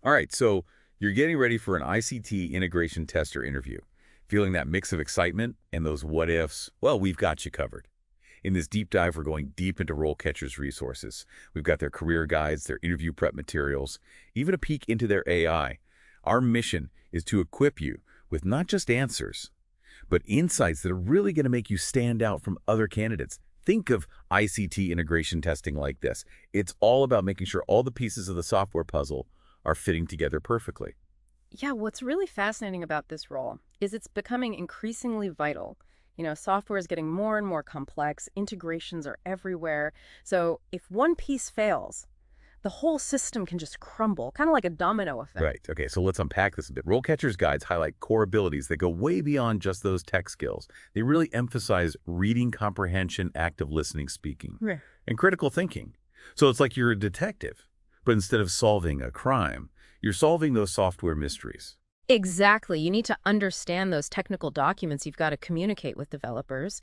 All right, so you're getting ready for an ICT Integration Tester interview. Feeling that mix of excitement and those what-ifs? Well, we've got you covered. In this deep dive, we're going deep into RoleCatcher's resources. We've got their career guides, their interview prep materials, even a peek into their AI. Our mission is to equip you with not just answers, but insights that are really going to make you stand out from other candidates. Think of ICT integration testing like this. It's all about making sure all the pieces of the software puzzle are fitting together perfectly. Yeah, what's really fascinating about this role is it's becoming increasingly vital. Software is getting more and more complex, integrations are everywhere. So if one piece fails, the whole system can just crumble, kind of like a domino effect. Right. Okay, so let's unpack this a bit. RoleCatcher's guides highlight core abilities that go way beyond just those tech skills. They really emphasize reading comprehension, active listening, speaking, Right. and critical thinking. So it's like you're a detective, but instead of solving a crime, you're solving those software mysteries. Exactly. You need to understand those technical documents. You've got to communicate with developers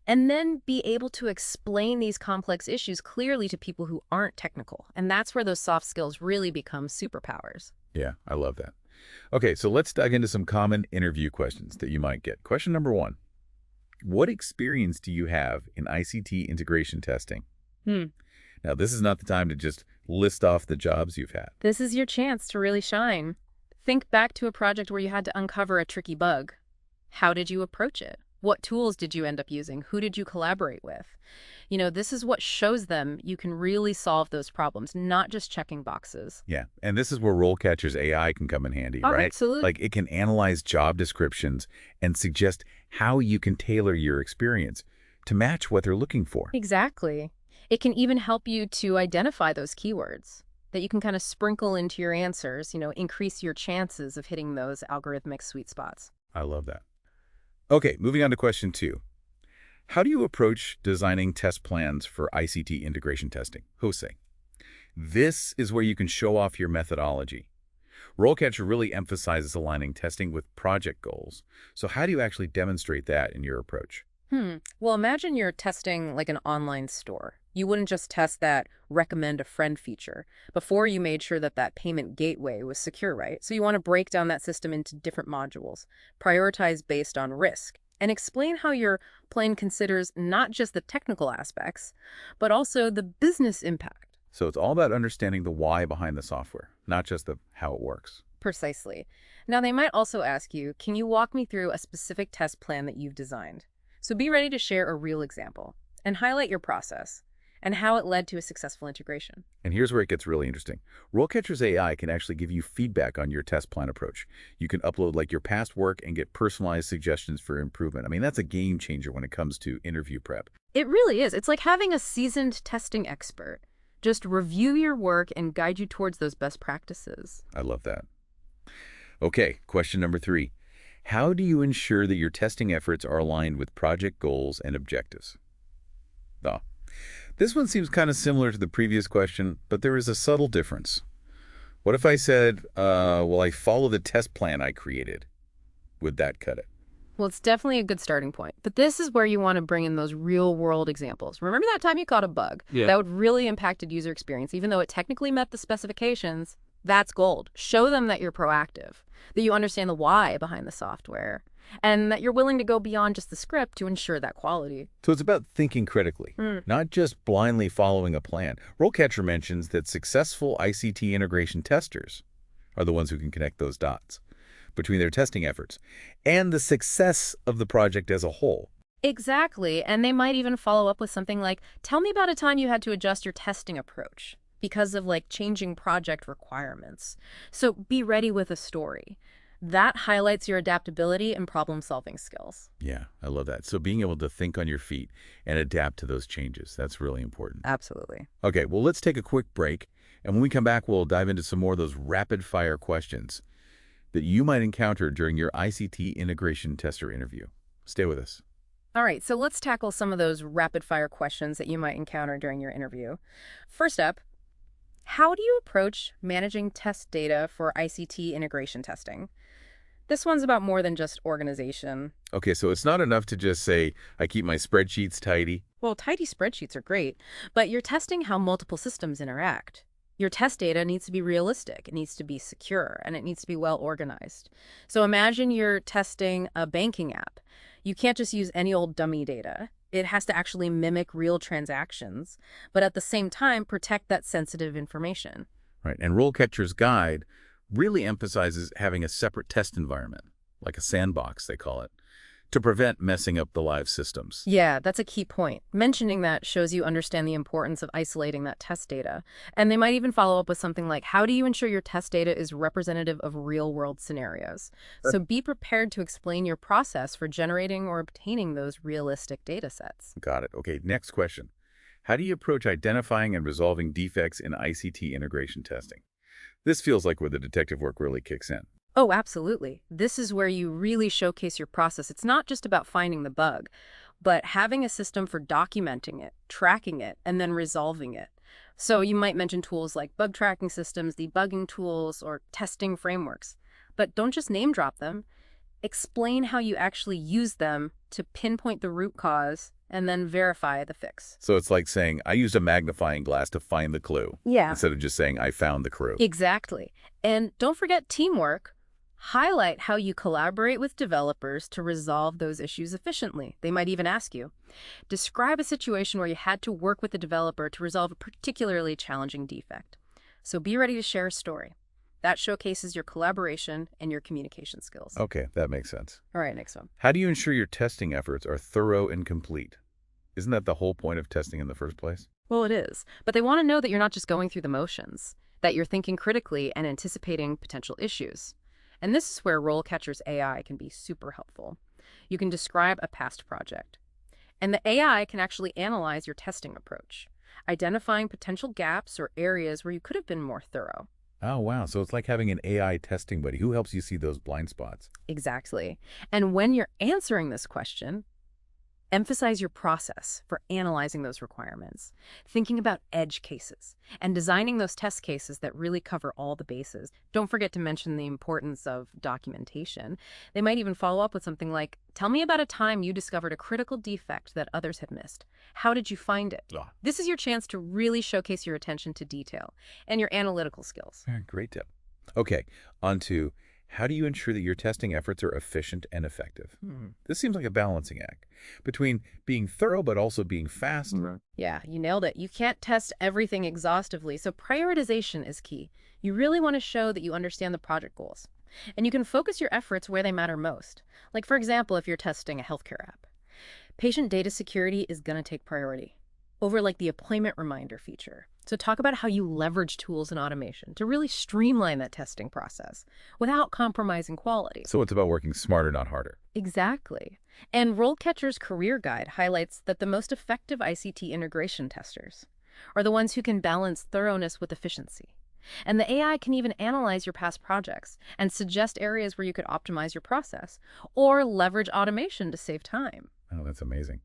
and then be able to explain these complex issues clearly to people who aren't technical. And that's where those soft skills really become superpowers. Yeah, I love that. Okay, so let's dive into some common interview questions that you might get. Question number one, what experience do you have in ICT integration testing? Hmm. Now, this is not the time to just list off the jobs you've had. This is your chance to really shine. Think back to a project where you had to uncover a tricky bug. How did you approach it? What tools did you end up using? Who did you collaborate with? This is what shows them you can really solve those problems, not just checking boxes. Yeah, and this is where RoleCatcher's AI can come in handy, Oh, right? absolutely. Like it can analyze job descriptions and suggest how you can tailor your experience to match what they're looking for. Exactly. It can even help you to identify those keywords that you can kind of sprinkle into your answers, increase your chances of hitting those algorithmic sweet spots. I love that. Okay, moving on to question two. How do you approach designing test plans for ICT integration testing? Jose. This is where you can show off your methodology. RoleCatcher really emphasizes aligning testing with project goals. So how do you actually demonstrate that in your approach? Well, imagine you're testing like an online store. You wouldn't just test that recommend a friend feature. Before you made sure that that payment gateway was secure, right? So you want to break down that system into different modules, prioritize based on risk, and explain how your plan considers not just the technical aspects, but also the business impact. So it's all about understanding the why behind the software, not just the how it works. Precisely. Now, they might also ask you, can you walk me through a specific test plan that you've designed? So be ready to share a real example and highlight your process and how it led to a successful integration. And here's where it gets really interesting. RoleCatcher's AI can actually give you feedback on your test plan approach. You can upload like your past work and get personalized suggestions for improvement. I mean, that's a game changer when it comes to interview prep. It really is. It's like having a seasoned testing expert just review your work and guide you towards those best practices. I love that. Okay, question number three. How do you ensure that your testing efforts are aligned with project goals and objectives? Oh, this one seems kind of similar to the previous question, but there is a subtle difference. What if I said, well, I follow the test plan I created? Would that cut it? Well, it's definitely a good starting point, but this is where you want to bring in those real-world examples. Remember that time you caught a bug? Yeah. That would really impacted user experience, even though it technically met the specifications. That's gold. Show them that you're proactive, that you understand the why behind the software, and that you're willing to go beyond just the script to ensure that quality. So it's about thinking critically, not just blindly following a plan. RoleCatcher mentions that successful ICT integration testers are the ones who can connect those dots between their testing efforts and the success of the project as a whole. Exactly, and they might even follow up with something like, tell me about a time you had to adjust your testing approach because of like changing project requirements. So be ready with a story. That highlights your adaptability and problem-solving skills. Yeah, I love that. So being able to think on your feet and adapt to those changes, that's really important. Absolutely. Okay, well, let's take a quick break. And when we come back, we'll dive into some more of those rapid-fire questions that you might encounter during your ICT Integration Tester interview. Stay with us. All right, so let's tackle some of those rapid-fire questions that you might encounter during your interview. First up, how do you approach managing test data for ICT integration testing? This one's about more than just organization. Okay, so it's not enough to just say, I keep my spreadsheets tidy. Well, tidy spreadsheets are great, but you're testing how multiple systems interact. Your test data needs to be realistic, it needs to be secure, and it needs to be well organized. So imagine you're testing a banking app. You can't just use any old dummy data. It has to actually mimic real transactions, but at the same time, protect that sensitive information. Right. And RoleCatcher's guide really emphasizes having a separate test environment, like a sandbox, they call it, to prevent messing up the live systems. Yeah, that's a key point. Mentioning that shows you understand the importance of isolating that test data. And they might even follow up with something like, how do you ensure your test data is representative of real-world scenarios? So be prepared to explain your process for generating or obtaining those realistic data sets. Got it. Okay, next question. How do you approach identifying and resolving defects in ICT integration testing? This feels like where the detective work really kicks in. Oh, absolutely. This is where you really showcase your process. It's not just about finding the bug, but having a system for documenting it, tracking it, and then resolving it. So you might mention tools like bug tracking systems, debugging tools, or testing frameworks. But don't just name drop them. Explain how you actually use them to pinpoint the root cause and then verify the fix. So it's like saying, I used a magnifying glass to find the clue, Yeah, instead of just saying, I found the clue. exactly. And don't forget teamwork. Highlight how you collaborate with developers to resolve those issues efficiently. They might even ask you. Describe a situation where you had to work with a developer to resolve a particularly challenging defect. So be ready to share a story. That showcases your collaboration and your communication skills. Okay, that makes sense. All right, next one. How do you ensure your testing efforts are thorough and complete? Isn't that the whole point of testing in the first place? Well, it is. But they want to know that you're not just going through the motions, that you're thinking critically and anticipating potential issues. And this is where RoleCatcher's AI can be super helpful. You can describe a past project, and the AI can actually analyze your testing approach, identifying potential gaps or areas where you could have been more thorough. Oh, wow. So it's like having an AI testing buddy who helps you see those blind spots. Exactly. And when you're answering this question, emphasize your process for analyzing those requirements, thinking about edge cases, and designing those test cases that really cover all the bases. Don't forget to mention the importance of documentation. They might even follow up with something like, tell me about a time you discovered a critical defect that others had missed. How did you find it? Ah. This is your chance to really showcase your attention to detail and your analytical skills. Great tip. Okay, on to how do you ensure that your testing efforts are efficient and effective? This seems like a balancing act between being thorough but also being fast. Yeah, you nailed it. You can't test everything exhaustively, so prioritization is key. You really want to show that you understand the project goals. And you can focus your efforts where they matter most. Like, for example, if you're testing a healthcare app. Patient data security is going to take priority over like the appointment reminder feature. So talk about how you leverage tools and automation to really streamline that testing process without compromising quality. So it's about working smarter, not harder. Exactly. And RoleCatcher's Career Guide highlights that the most effective ICT integration testers are the ones who can balance thoroughness with efficiency. And the AI can even analyze your past projects and suggest areas where you could optimize your process or leverage automation to save time. Oh, that's amazing.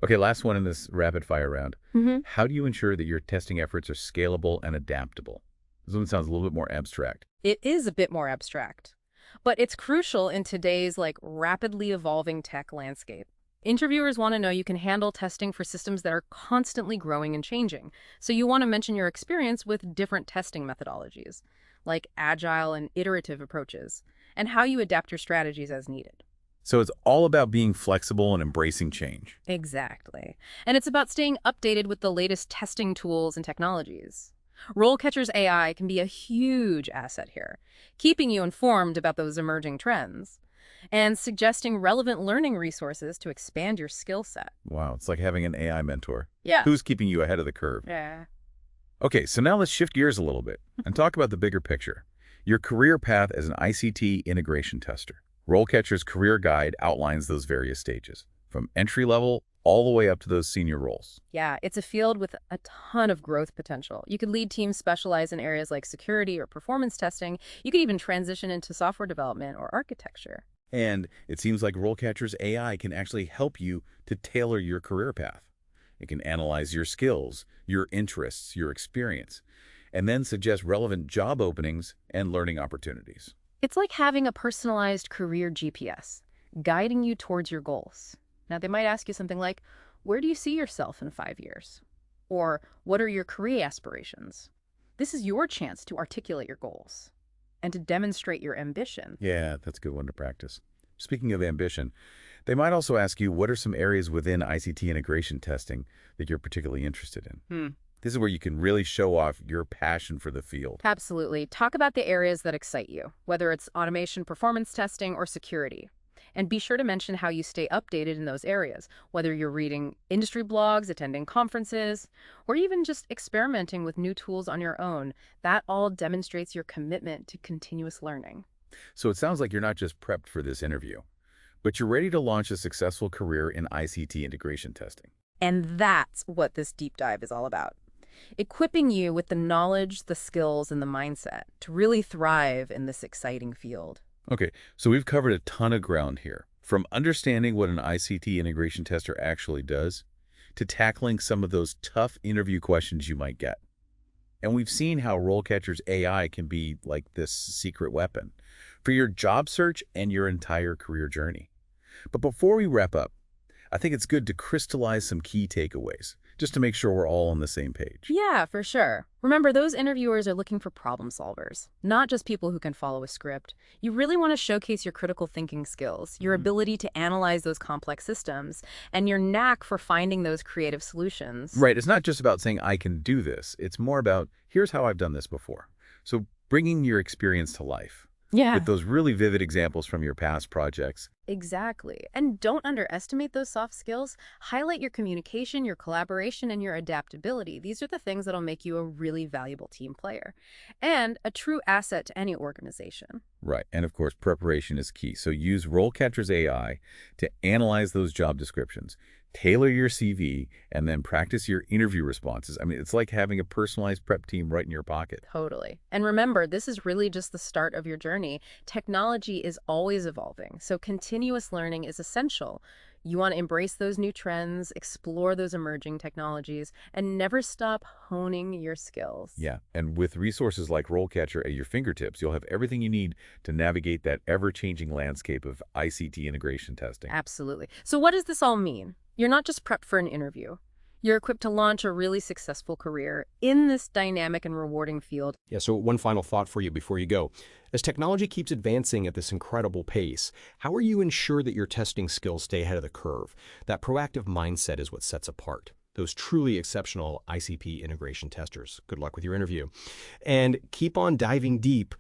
Okay, last one in this rapid fire round. How do you ensure that your testing efforts are scalable and adaptable? This one sounds a little bit more abstract. It is a bit more abstract, but it's crucial in today's rapidly evolving tech landscape. Interviewers want to know you can handle testing for systems that are constantly growing and changing. So you want to mention your experience with different testing methodologies, like agile and iterative approaches, and how you adapt your strategies as needed. So it's all about being flexible and embracing change. Exactly. And it's about staying updated with the latest testing tools and technologies. RoleCatcher's AI can be a huge asset here, keeping you informed about those emerging trends and suggesting relevant learning resources to expand your skill set. Wow, it's like having an AI mentor. Yeah. Who's keeping you ahead of the curve? Yeah. Okay, so now let's shift gears a little bit and talk about the bigger picture. Your career path as an ICT integration tester. RoleCatcher's Career Guide outlines those various stages, from entry level all the way up to those senior roles. Yeah, it's a field with a ton of growth potential. You could lead teams specialized in areas like security or performance testing. You could even transition into software development or architecture. And it seems like RoleCatcher's AI can actually help you to tailor your career path. It can analyze your skills, your interests, your experience, and then suggest relevant job openings and learning opportunities. It's like having a personalized career GPS, guiding you towards your goals. Now, they might ask you something like, where do you see yourself in 5 years? Or what are your career aspirations? This is your chance to articulate your goals and to demonstrate your ambition. Yeah, that's a good one to practice. Speaking of ambition, they might also ask you what are some areas within ICT integration testing that you're particularly interested in. This is where you can really show off your passion for the field. Absolutely. Talk about the areas that excite you, whether it's automation, performance testing, or security. And be sure to mention how you stay updated in those areas, whether you're reading industry blogs, attending conferences, or even just experimenting with new tools on your own. That all demonstrates your commitment to continuous learning. So it sounds like you're not just prepped for this interview, but you're ready to launch a successful career in ICT integration testing. And that's what this deep dive is all about. Equipping you with the knowledge, the skills, and the mindset to really thrive in this exciting field. Okay, so we've covered a ton of ground here, from understanding what an ICT integration tester actually does to tackling some of those tough interview questions you might get. And we've seen how RoleCatcher's AI can be like this secret weapon for your job search and your entire career journey. But before we wrap up, I think it's good to crystallize some key takeaways, just to make sure we're all on the same page. Yeah, for sure. Remember, those interviewers are looking for problem solvers, not just people who can follow a script. You really want to showcase your critical thinking skills, your ability to analyze those complex systems, and your knack for finding those creative solutions. Right, it's not just about saying, I can do this. It's more about, here's how I've done this before. So bringing your experience to life. Yeah. With those really vivid examples from your past projects. Exactly. And don't underestimate those soft skills. Highlight your communication, your collaboration, and your adaptability. These are the things that'll make you a really valuable team player and a true asset to any organization. Right, and of course, preparation is key. So use RoleCatcher's AI to analyze those job descriptions, tailor your CV, and then practice your interview responses. I mean, it's like having a personalized prep team right in your pocket. Totally. And remember, this is really just the start of your journey. Technology is always evolving, so continuous learning is essential. You want to embrace those new trends, explore those emerging technologies, and never stop honing your skills. Yeah, and with resources like RoleCatcher at your fingertips, you'll have everything you need to navigate that ever-changing landscape of ICT integration testing. Absolutely. So what does this all mean? You're not just prepped for an interview. You're equipped to launch a really successful career in this dynamic and rewarding field. Yeah, so one final thought for you before you go. As technology keeps advancing at this incredible pace, how will you ensure that your testing skills stay ahead of the curve? That proactive mindset is what sets apart those truly exceptional ICP integration testers. Good luck with your interview. And keep on diving deep